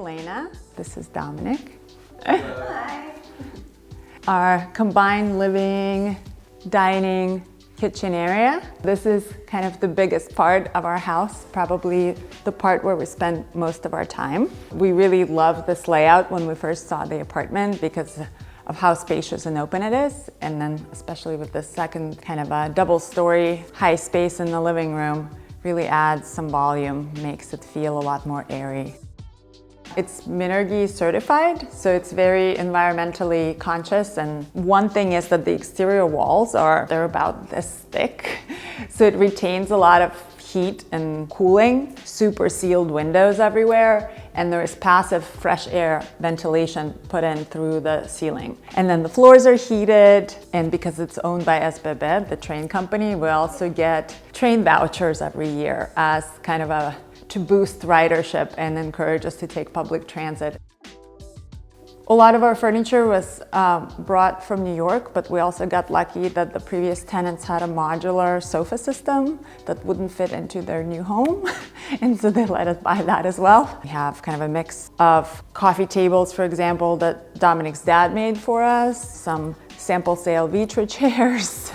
Yelena. This is Dominic. Hi. Our combined living, dining, kitchen area. This is kind of the biggest part of our house, probably the part where we spend most of our time. We really loved this layout when we first saw the apartment because of how spacious and open it is, and then especially with this second kind of a double-story high space in the living room, really adds some volume, makes it feel a lot more airy. It's Minergie certified, so it's very environmentally conscious, and one thing is that the exterior walls they're about this thick, so it retains a lot of heat and cooling, super sealed windows everywhere, and there is passive fresh air ventilation put in through the ceiling. And then the floors are heated, and because it's owned by SBB, the train company, we also get train vouchers every year as kind of to boost ridership and encourage us to take public transit. A lot of our furniture was brought from New York, but we also got lucky that the previous tenants had a modular sofa system that wouldn't fit into their new home, and so they let us buy that as well. We have kind of a mix of coffee tables, for example, that Dominic's dad made for us, some sample sale Vitra chairs,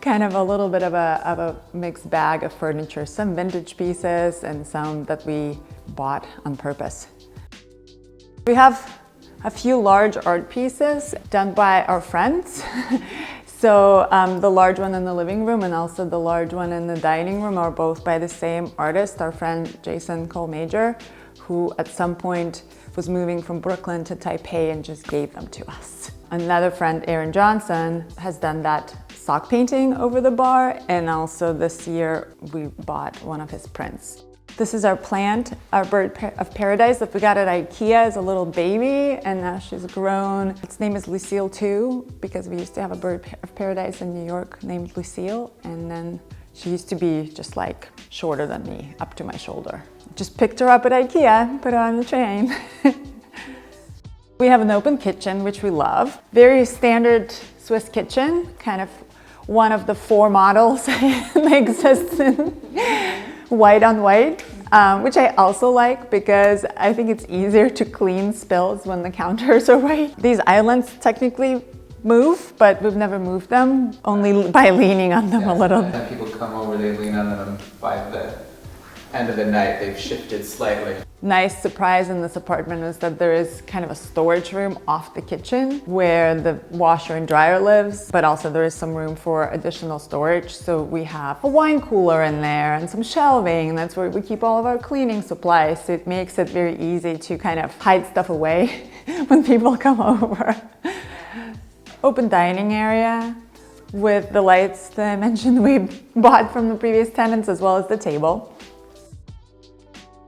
kind of a little bit of a mixed bag of furniture, some vintage pieces and some that we bought on purpose. We have a few large art pieces done by our friends. So the large one in the living room and also the large one in the dining room are both by the same artist, our friend Jason Cole-Major, who at some point was moving from Brooklyn to Taipei and just gave them to us. Another friend, Aaron Johnson, has done that sock painting over the bar, and also this year we bought one of his prints. This is our plant, our bird of paradise that we got at IKEA as a little baby, and now she's grown. Its name is Lucille too, because we used to have a bird of paradise in New York named Lucille, and then she used to be just like shorter than me, up to my shoulder. Just picked her up at IKEA, put her on the train. We have an open kitchen, which we love. Very standard Swiss kitchen, kind of one of the 4 models that exists in white on white, which I also like because I think it's easier to clean spills when the counters are white. These islands technically move, but we've never moved them, only by leaning on them a little. When people come over, they lean on them, and by the end of the night, they've shifted slightly. Nice surprise in this apartment is that there is kind of a storage room off the kitchen where the washer and dryer lives, but also there is some room for additional storage. So we have a wine cooler in there and some shelving. That's where we keep all of our cleaning supplies. So it makes it very easy to kind of hide stuff away when people come over. Open dining area with the lights that I mentioned we bought from the previous tenants, as well as the table.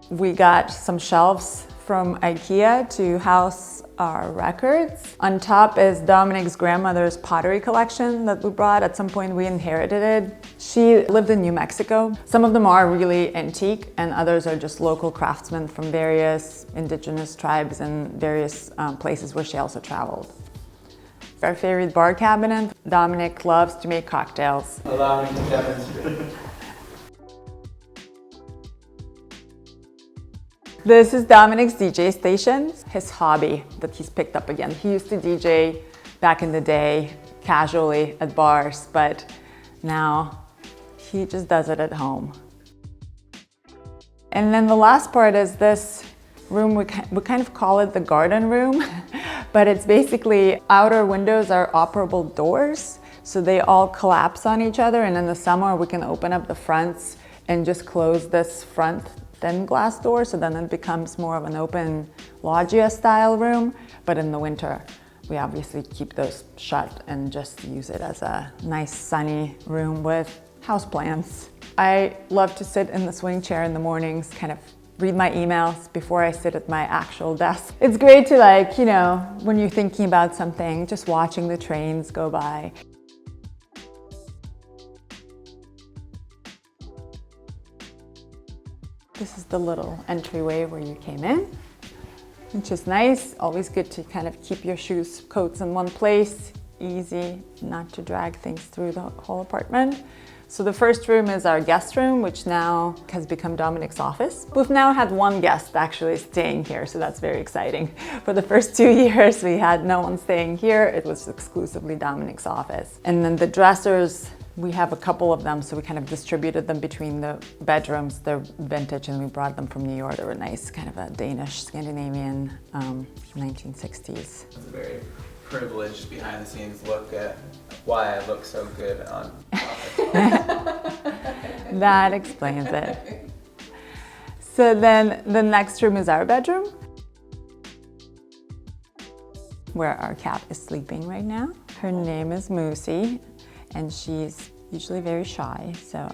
We got some shelves from IKEA to house our records. On top is Dominic's grandmother's pottery collection that we brought. At some point we inherited it. She lived in New Mexico. Some of them are really antique and others are just local craftsmen from various indigenous tribes and various places where she also traveled. Our favorite bar cabinet. Dominic loves to make cocktails. Allow me to demonstrate. This is Dominic's DJ station, his hobby that he's picked up again. He used to DJ back in the day, casually at bars, but now he just does it at home. And then the last part is this room, we kind of call it the garden room, but it's basically outer windows are operable doors, so they all collapse on each other, and in the summer we can open up the fronts and just close this front thin glass door, so then it becomes more of an open loggia style room. But in the winter, we obviously keep those shut and just use it as a nice sunny room with houseplants. I love to sit in the swing chair in the mornings, kind of read my emails before I sit at my actual desk. It's great to, like, you know, when you're thinking about something, just watching the trains go by. This is the little entryway where you came in, which is nice. Always good to kind of keep your shoes, coats in one place. Easy not to drag things through the whole apartment. So the first room is our guest room, which now has become Dominic's office. We've now had one guest actually staying here, so that's very exciting. For the first 2 years, we had no one staying here. It was exclusively Dominic's office. And then the dressers, we have a couple of them, so we kind of distributed them between the bedrooms. They're vintage and we brought them from New York. They were nice, kind of a Danish, Scandinavian, 1960s. It's a very privileged behind the scenes look at why I look so good on That explains it. So then the next room is our bedroom, where our cat is sleeping right now. Her name is Moosey, and she's usually very shy, so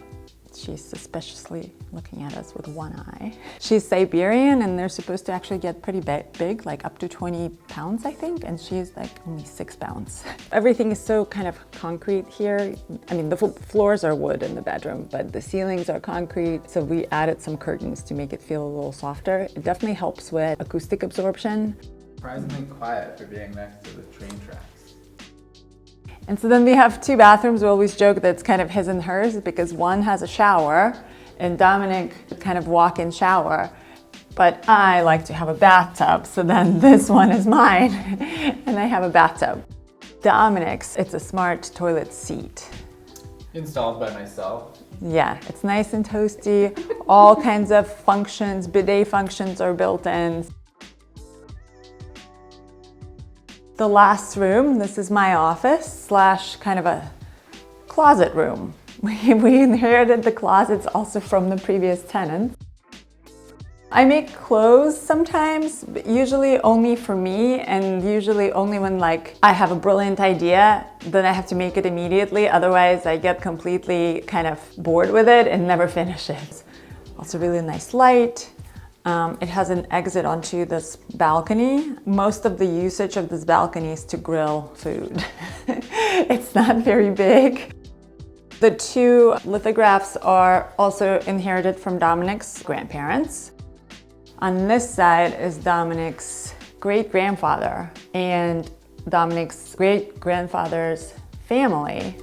she's suspiciously looking at us with one eye. She's Siberian, and they're supposed to actually get pretty big, like up to 20 pounds, I think, and she's like only 6 pounds. Everything is so kind of concrete here. I mean, the floors are wood in the bedroom, but the ceilings are concrete, so we added some curtains to make it feel a little softer. It definitely helps with acoustic absorption. surprisingly quiet for being next to the train tracks. And so then we have 2 bathrooms. We always joke that it's kind of his and hers because one has a shower and Dominic kind of walk-in shower, but I like to have a bathtub. So then this one is mine and I have a bathtub. Dominic's, it's a smart toilet seat. Installed by myself. Yeah, it's nice and toasty. All kinds of functions, bidet functions are built in. The last room, this is my office / kind of a closet room. We inherited the closets also from the previous tenants. I make clothes sometimes, but usually only for me, and usually only when like I have a brilliant idea, then I have to make it immediately. Otherwise I get completely kind of bored with it and never finish it. Also really nice light. It has an exit onto this balcony. Most of the usage of this balcony is to grill food. It's not very big. The 2 lithographs are also inherited from Dominic's grandparents. On this side is Dominic's great-grandfather and Dominic's great-grandfather's family.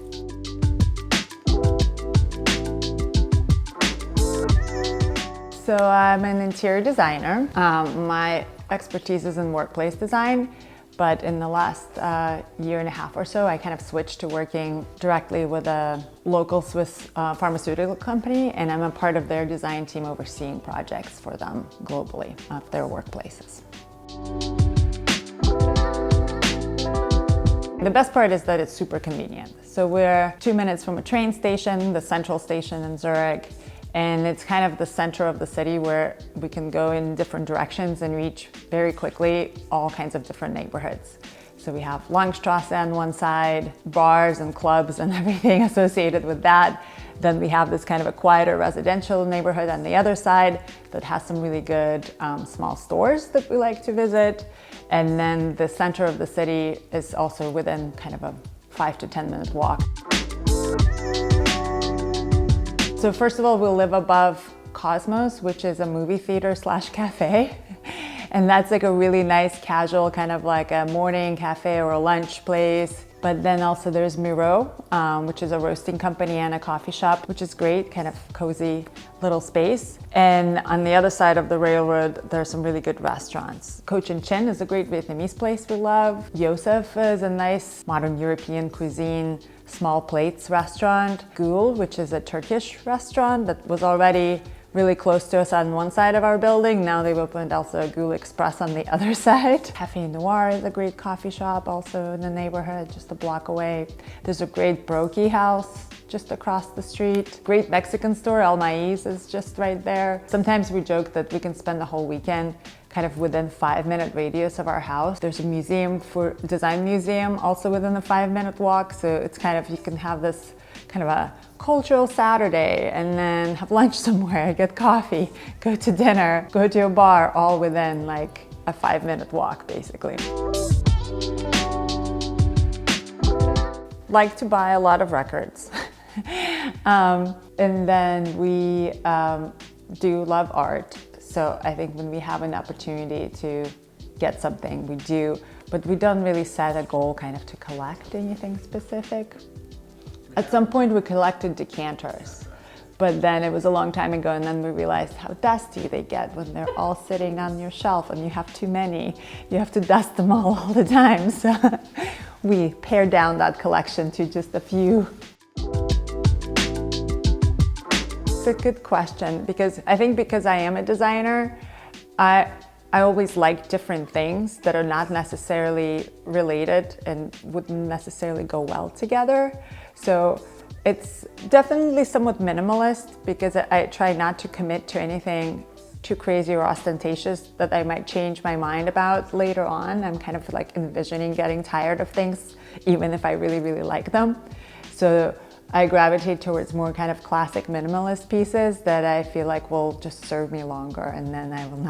So I'm an interior designer. My expertise is in workplace design, but in the last 1.5 years or so, I kind of switched to working directly with a local Swiss pharmaceutical company, and I'm a part of their design team overseeing projects for them globally of their workplaces. The best part is that it's super convenient. So we're 2 minutes from a train station, the central station in Zurich, and it's kind of the center of the city where we can go in different directions and reach very quickly all kinds of different neighborhoods. So we have Langstrasse on one side, bars and clubs and everything associated with that. Then we have this kind of a quieter residential neighborhood on the other side that has some really good small stores that we like to visit. And then the center of the city is also within kind of a 5 to 10 minute walk. So first of all, we'll live above Cosmos, which is a movie theater / cafe. And that's like a really nice casual kind of like a morning cafe or a lunch place. But then also there's Miro, which is a roasting company and a coffee shop, which is great, kind of cozy little space. And on the other side of the railroad, there's some really good restaurants. Cochin Chin is a great Vietnamese place we love. Yosef is a nice modern European cuisine, small plates restaurant. Gül, which is a Turkish restaurant that was already really close to us on one side of our building. Now they've opened also a Gül Express on the other side. Café Noir is a great coffee shop also in the neighborhood, just a block away. There's a great Brokey house just across the street. Great Mexican store, El Maíz is just right there. Sometimes we joke that we can spend the whole weekend kind of within 5-minute radius of our house. There's a museum for design museum also within a 5-minute walk. So it's kind of, you can have this kind of a cultural Saturday and then have lunch somewhere, get coffee, go to dinner, go to a bar, all within like a 5-minute walk basically. Like to buy a lot of records. And then we do love art. So I think when we have an opportunity to get something, we do, but we don't really set a goal kind of to collect anything specific. At some point we collected decanters, but then it was a long time ago, and then we realized how dusty they get when they're all sitting on your shelf and you have too many. You have to dust them all the time. So we pared down that collection to just a few. It's a good question, because I think because I am a designer, I always like different things that are not necessarily related and wouldn't necessarily go well together. So it's definitely somewhat minimalist, because I try not to commit to anything too crazy or ostentatious that I might change my mind about later on. I'm kind of like envisioning getting tired of things, even if I really, really like them. So I gravitate towards more kind of classic minimalist pieces that I feel like will just serve me longer, and then I will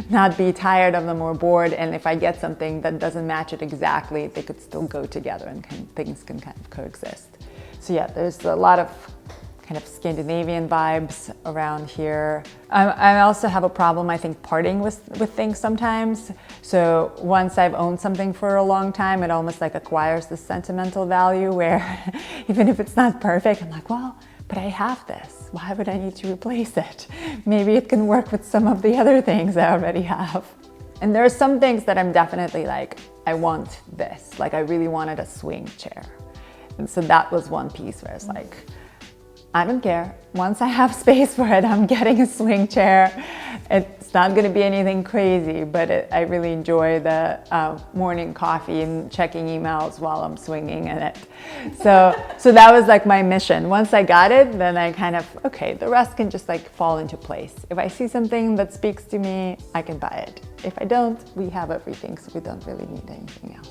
not be tired of them or bored. And if I get something that doesn't match it exactly, they could still go together and things can kind of coexist. So yeah, there's a lot of kind of Scandinavian vibes around here. I also have a problem, I think, parting with things sometimes. So once I've owned something for a long time, it almost like acquires this sentimental value where even if it's not perfect, I'm like, well, but I have this. Why would I need to replace it? Maybe it can work with some of the other things I already have. And there are some things that I'm definitely like, I want this. Like I really wanted a swing chair. And so that was one piece where it's like, I don't care. Once I have space for it, I'm getting a swing chair. It's not going to be anything crazy, but I really enjoy the morning coffee and checking emails while I'm swinging in it. So that was like my mission. Once I got it, then I kind of, okay, the rest can just like fall into place. If I see something that speaks to me, I can buy it. If I don't, we have everything, so we don't really need anything else.